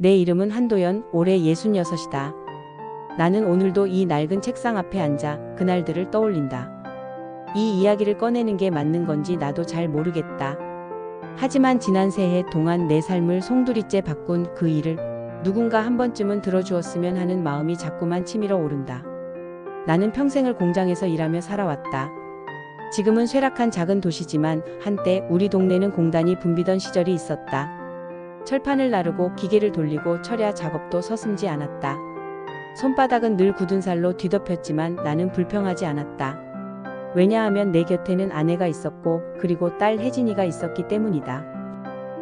내 이름은 한도연, 올해 66이다. 나는 오늘도 이 낡은 책상 앞에 앉아 그날들을 떠올린다. 이 이야기를 꺼내는 게 맞는 건지 나도 잘 모르겠다. 하지만 지난 새해 동안 내 삶을 송두리째 바꾼 그 일을 누군가 한 번쯤은 들어주었으면 하는 마음이 자꾸만 치밀어 오른다. 나는 평생을 공장에서 일하며 살아왔다. 지금은 쇠락한 작은 도시지만 한때 우리 동네는 공단이 붐비던 시절이 있었다. 철판을 나르고 기계를 돌리고 철야 작업도 서슴지 않았다. 손바닥은 늘 굳은 살로 뒤덮였지만 나는 불평하지 않았다. 왜냐하면 내 곁에는 아내가 있었고 그리고 딸 혜진이가 있었기 때문이다.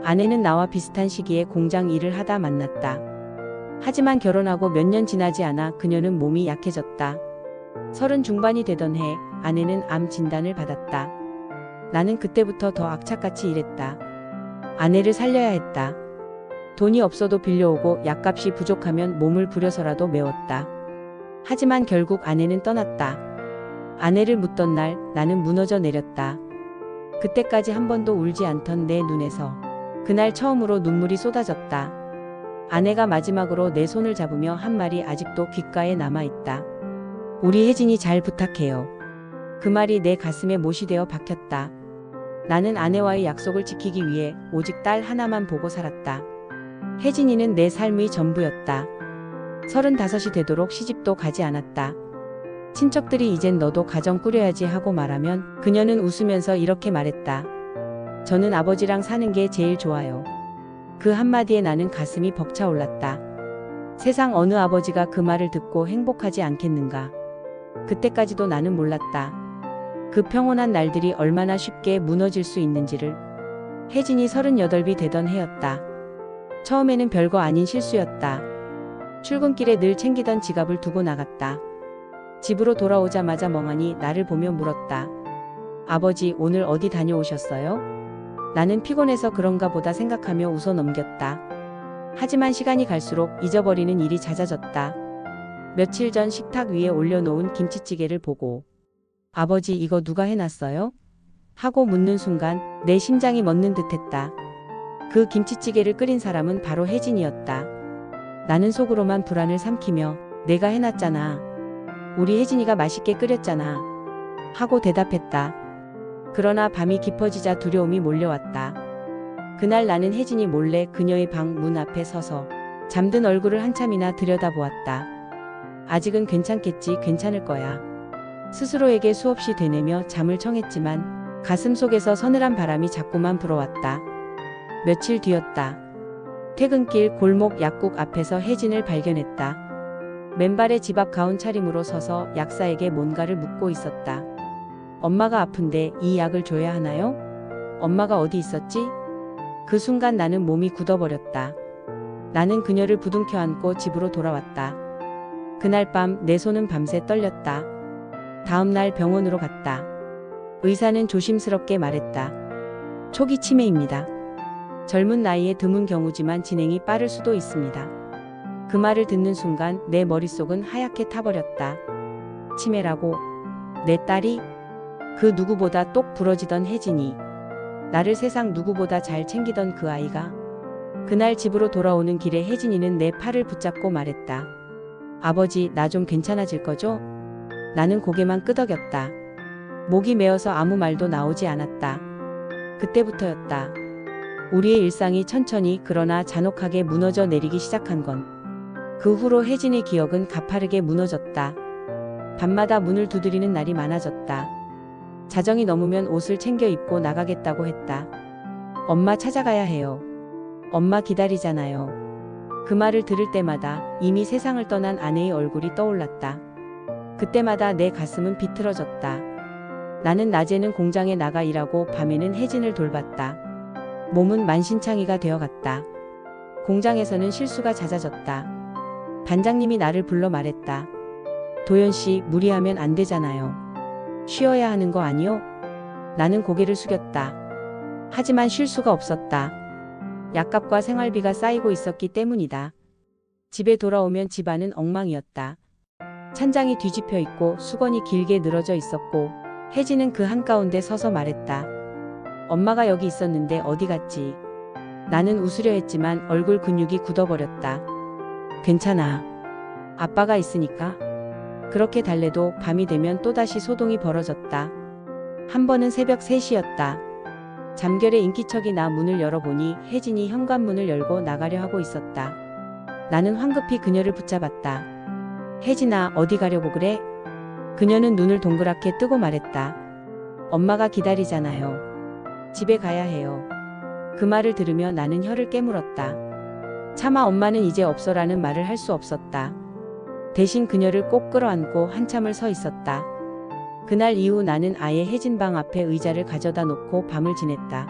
아내는 나와 비슷한 시기에 공장 일을 하다 만났다. 하지만 결혼하고 몇 년 지나지 않아 그녀는 몸이 약해졌다. 30 중반이 되던 해 아내는 암 진단을 받았다. 나는 그때부터 더 악착같이 일했다. 아내를 살려야 했다. 돈이 없어도 빌려오고 약값이 부족하면 몸을 부려서라도 메웠다. 하지만 결국 아내는 떠났다. 아내를 묻던 날 나는 무너져 내렸다. 그때까지 한 번도 울지 않던 내 눈에서 그날 처음으로 눈물이 쏟아졌다. 아내가 마지막으로 내 손을 잡으며 한 말이 아직도 귓가에 남아있다. 우리 혜진이 잘 부탁해요. 그 말이 내 가슴에 못이 되어 박혔다. 나는 아내와의 약속을 지키기 위해 오직 딸 하나만 보고 살았다. 혜진이는 내 삶의 전부였다. 35이 되도록 시집도 가지 않았다. 친척들이 이젠 너도 가정 꾸려야지 하고 말하면 그녀는 웃으면서 이렇게 말했다. 저는 아버지랑 사는 게 제일 좋아요. 그 한마디에 나는 가슴이 벅차올랐다. 세상 어느 아버지가 그 말을 듣고 행복하지 않겠는가. 그때까지도 나는 몰랐다. 그 평온한 날들이 얼마나 쉽게 무너질 수 있는지를. 혜진이 38이 되던 해였다. 처음에는 별거 아닌 실수였다. 출근길에 늘 챙기던 지갑을 두고 나갔다. 집으로 돌아오자마자 멍하니 나를 보며 물었다. 아버지, 오늘 어디 다녀오셨어요? 나는 피곤해서 그런가 보다 생각하며 웃어 넘겼다. 하지만 시간이 갈수록 잊어버리는 일이 잦아졌다. 며칠 전 식탁 위에 올려놓은 김치찌개를 보고 아버지, 이거 누가 해놨어요? 하고 묻는 순간 내 심장이 멎는 듯했다. 그 김치찌개를 끓인 사람은 바로 혜진이었다. 나는 속으로만 불안을 삼키며 내가 해놨잖아. 우리 혜진이가 맛있게 끓였잖아. 하고 대답했다. 그러나 밤이 깊어지자 두려움이 몰려왔다. 그날 나는 혜진이 몰래 그녀의 방 문 앞에 서서 잠든 얼굴을 한참이나 들여다보았다. 아직은 괜찮겠지, 괜찮을 거야. 스스로에게 수없이 되뇌며 잠을 청했지만 가슴 속에서 서늘한 바람이 자꾸만 불어왔다. 며칠 뒤였다. 퇴근길 골목 약국 앞에서 혜진을 발견했다. 맨발에 집 앞 가운 차림으로 서서 약사에게 뭔가를 묻고 있었다. 엄마가 아픈데 이 약을 줘야 하나요? 엄마가 어디 있었지? 그 순간 나는 몸이 굳어버렸다. 나는 그녀를 부둥켜 안고 집으로 돌아왔다. 그날 밤 내 손은 밤새 떨렸다. 다음 날 병원으로 갔다. 의사는 조심스럽게 말했다. 초기 치매입니다. 젊은 나이에 드문 경우지만 진행이 빠를 수도 있습니다. 그 말을 듣는 순간 내 머릿속은 하얗게 타버렸다. 치매라고? 내 딸이? 그 누구보다 똑 부러지던 혜진이, 나를 세상 누구보다 잘 챙기던 그 아이가. 그날 집으로 돌아오는 길에 혜진이는 내 팔을 붙잡고 말했다. 아버지, 나 좀 괜찮아질 거죠? 나는 고개만 끄덕였다. 목이 메어서 아무 말도 나오지 않았다. 그때부터였다. 우리의 일상이 천천히 그러나 잔혹하게 무너져 내리기 시작한 건. 그 후로 혜진의 기억은 가파르게 무너졌다. 밤마다 문을 두드리는 날이 많아졌다. 자정이 넘으면 옷을 챙겨 입고 나가겠다고 했다. 엄마 찾아가야 해요. 엄마 기다리잖아요. 그 말을 들을 때마다 이미 세상을 떠난 아내의 얼굴이 떠올랐다. 그때마다 내 가슴은 비틀어졌다. 나는 낮에는 공장에 나가 일하고 밤에는 혜진을 돌봤다. 몸은 만신창이가 되어갔다. 공장에서는 실수가 잦아졌다. 반장님이 나를 불러 말했다. 도연씨, 무리하면 안 되잖아요. 쉬어야 하는 거 아니요? 나는 고개를 숙였다. 하지만 쉴 수가 없었다. 약값과 생활비가 쌓이고 있었기 때문이다. 집에 돌아오면 집안은 엉망이었다. 찬장이 뒤집혀 있고 수건이 길게 늘어져 있었고 혜진은 그 한가운데 서서 말했다. 엄마가 여기 있었는데 어디 갔지? 나는 웃으려 했지만 얼굴 근육이 굳어버렸다. 괜찮아. 아빠가 있으니까. 그렇게 달래도 밤이 되면 또다시 소동이 벌어졌다. 한 번은 새벽 3시였다. 잠결에 인기척이 나 문을 열어보니 혜진이 현관문을 열고 나가려 하고 있었다. 나는 황급히 그녀를 붙잡았다. 혜진아, 어디 가려고 그래? 그녀는 눈을 동그랗게 뜨고 말했다. 엄마가 기다리잖아요. 집에 가야 해요. 그 말을 들으며 나는 혀를 깨물었다. 차마 엄마는 이제 없어라는 말을 할 수 없었다. 대신 그녀를 꼭 끌어안고 한참을 서 있었다. 그날 이후 나는 아예 혜진 방 앞에 의자를 가져다 놓고 밤을 지냈다.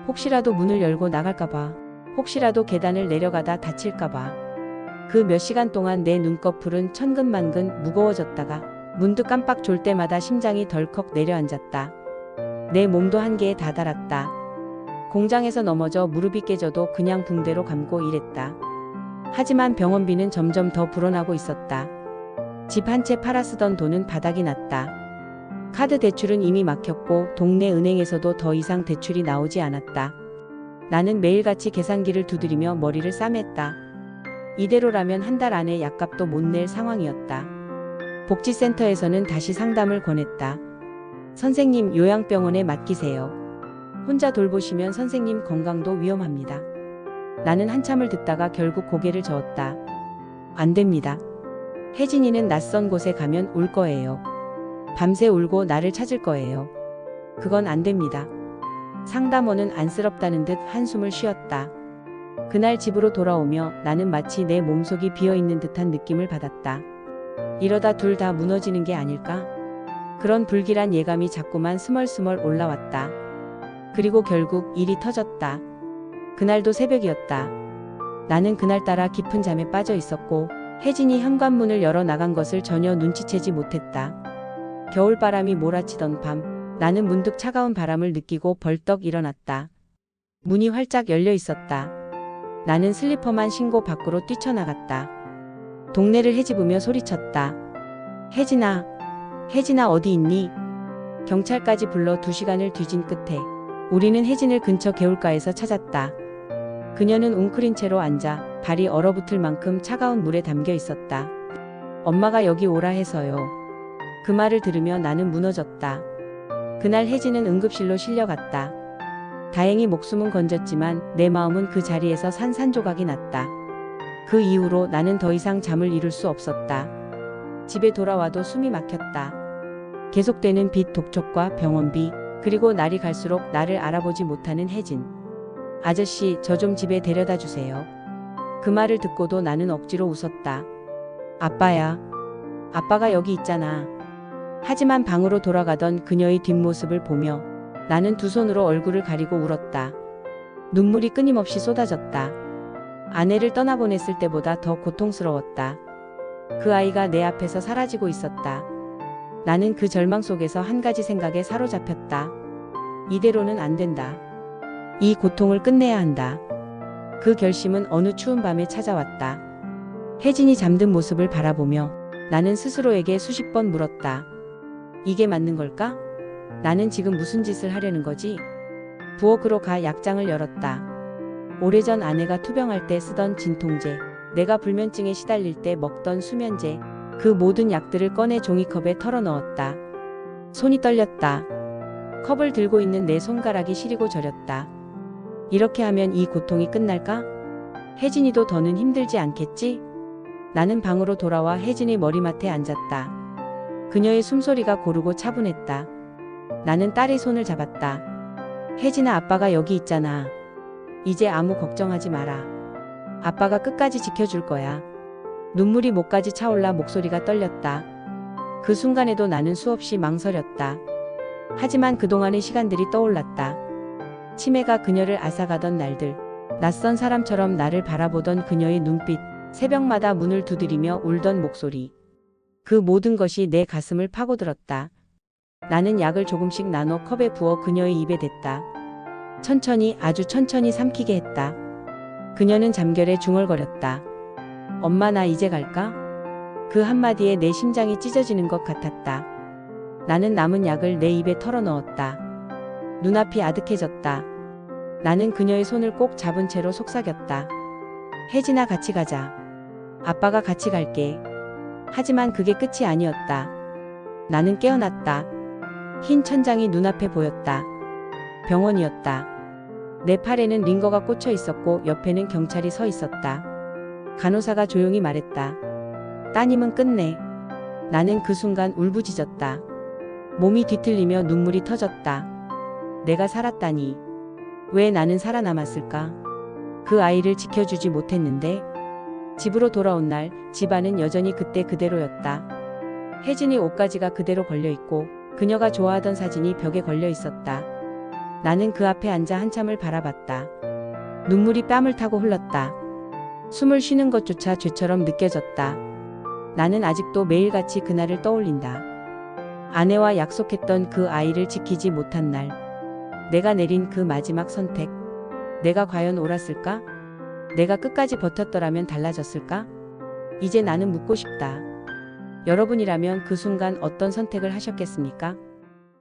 혹시라도 문을 열고 나갈까봐, 혹시라도 계단을 내려가다 다칠까봐. 그 몇 시간 동안 내 눈꺼풀은 천근만근 무거워졌다가 문득 깜빡 졸 때마다 심장이 덜컥 내려앉았다. 내 몸도 한계에 다다랐다. 공장에서 넘어져 무릎이 깨져도 그냥 붕대로 감고 일했다. 하지만 병원비는 점점 더 불어나고 있었다. 집 한 채 팔아 쓰던 돈은 바닥이 났다. 카드 대출은 이미 막혔고 동네 은행에서도 더 이상 대출이 나오지 않았다. 나는 매일같이 계산기를 두드리며 머리를 싸맸다. 이대로라면 한 달 안에 약값도 못 낼 상황이었다. 복지센터에서는 다시 상담을 권했다. 선생님, 요양병원에 맡기세요. 혼자 돌보시면 선생님 건강도 위험합니다. 나는 한참을 듣다가 결국 고개를 저었다. 안 됩니다. 혜진이는 낯선 곳에 가면 울 거예요. 밤새 울고 나를 찾을 거예요. 그건 안 됩니다. 상담원은 안쓰럽다는 듯 한숨을 쉬었다. 그날 집으로 돌아오며 나는 마치 내 몸속이 비어있는 듯한 느낌을 받았다. 이러다 둘 다 무너지는 게 아닐까? 그런 불길한 예감이 자꾸만 스멀스멀 올라왔다. 그리고 결국 일이 터졌다. 그날도 새벽이었다. 나는 그날따라 깊은 잠에 빠져 있었고 혜진이 현관문을 열어 나간 것을 전혀 눈치채지 못했다. 겨울바람이 몰아치던 밤, 나는 문득 차가운 바람을 느끼고 벌떡 일어났다. 문이 활짝 열려 있었다. 나는 슬리퍼만 신고 밖으로 뛰쳐나갔다. 동네를 헤집으며 소리쳤다. 혜진아, 혜진아 어디 있니? 경찰까지 불러 2시간을 뒤진 끝에 우리는 혜진을 근처 개울가에서 찾았다. 그녀는 웅크린 채로 앉아 발이 얼어붙을 만큼 차가운 물에 담겨 있었다. 엄마가 여기 오라 해서요. 그 말을 들으며 나는 무너졌다. 그날 혜진은 응급실로 실려갔다. 다행히 목숨은 건졌지만 내 마음은 그 자리에서 산산조각이 났다. 그 이후로 나는 더 이상 잠을 이룰 수 없었다. 집에 돌아와도 숨이 막혔다. 계속되는 빚 독촉과 병원비, 그리고 날이 갈수록 나를 알아보지 못하는 혜진. 아저씨, 저 좀 집에 데려다 주세요. 그 말을 듣고도 나는 억지로 웃었다. 아빠야. 아빠가 여기 있잖아. 하지만 방으로 돌아가던 그녀의 뒷모습을 보며 나는 두 손으로 얼굴을 가리고 울었다. 눈물이 끊임없이 쏟아졌다. 아내를 떠나보냈을 때보다 더 고통스러웠다. 그 아이가 내 앞에서 사라지고 있었다. 나는 그 절망 속에서 한 가지 생각에 사로잡혔다. 이대로는 안 된다. 이 고통을 끝내야 한다. 그 결심은 어느 추운 밤에 찾아왔다. 혜진이 잠든 모습을 바라보며 나는 스스로에게 수십 번 물었다. 이게 맞는 걸까? 나는 지금 무슨 짓을 하려는 거지? 부엌으로 가 약장을 열었다. 오래전 아내가 투병할 때 쓰던 진통제, 내가 불면증에 시달릴 때 먹던 수면제, 그 모든 약들을 꺼내 종이컵에 털어 넣었다. 손이 떨렸다. 컵을 들고 있는 내 손가락이 시리고 저렸다. 이렇게 하면 이 고통이 끝날까? 혜진이도 더는 힘들지 않겠지? 나는 방으로 돌아와 혜진의 머리맡에 앉았다. 그녀의 숨소리가 고르고 차분했다. 나는 딸의 손을 잡았다. 혜진아, 아빠가 여기 있잖아. 이제 아무 걱정하지 마라. 아빠가 끝까지 지켜줄 거야. 눈물이 목까지 차올라 목소리가 떨렸다. 그 순간에도 나는 수없이 망설였다. 하지만 그동안의 시간들이 떠올랐다. 치매가 그녀를 앗아가던 날들, 낯선 사람처럼 나를 바라보던 그녀의 눈빛, 새벽마다 문을 두드리며 울던 목소리. 그 모든 것이 내 가슴을 파고들었다. 나는 약을 조금씩 나눠 컵에 부어 그녀의 입에 댔다. 천천히, 아주 천천히 삼키게 했다. 그녀는 잠결에 중얼거렸다. 엄마, 나 이제 갈까? 그 한마디에 내 심장이 찢어지는 것 같았다. 나는 남은 약을 내 입에 털어 넣었다. 눈앞이 아득해졌다. 나는 그녀의 손을 꼭 잡은 채로 속삭였다. 혜진아, 같이 가자. 아빠가 같이 갈게. 하지만 그게 끝이 아니었다. 나는 깨어났다. 흰 천장이 눈앞에 보였다. 병원이었다. 내 팔에는 링거가 꽂혀 있었고 옆에는 경찰이 서 있었다. 간호사가 조용히 말했다. 따님은 끝내. 나는 그 순간 울부짖었다. 몸이 뒤틀리며 눈물이 터졌다. 내가 살았다니. 왜 나는 살아남았을까? 그 아이를 지켜주지 못했는데. 집으로 돌아온 날 집안은 여전히 그때 그대로였다. 혜진이 옷가지가 그대로 걸려있고 그녀가 좋아하던 사진이 벽에 걸려 있었다. 나는 그 앞에 앉아 한참을 바라봤다. 눈물이 뺨을 타고 흘렀다. 숨을 쉬는 것조차 죄처럼 느껴졌다. 나는 아직도 매일같이 그날을 떠올린다. 아내와 약속했던 그 아이를 지키지 못한 날. 내가 내린 그 마지막 선택. 내가 과연 옳았을까? 내가 끝까지 버텼더라면 달라졌을까? 이제 나는 묻고 싶다. 여러분이라면 그 순간 어떤 선택을 하셨겠습니까?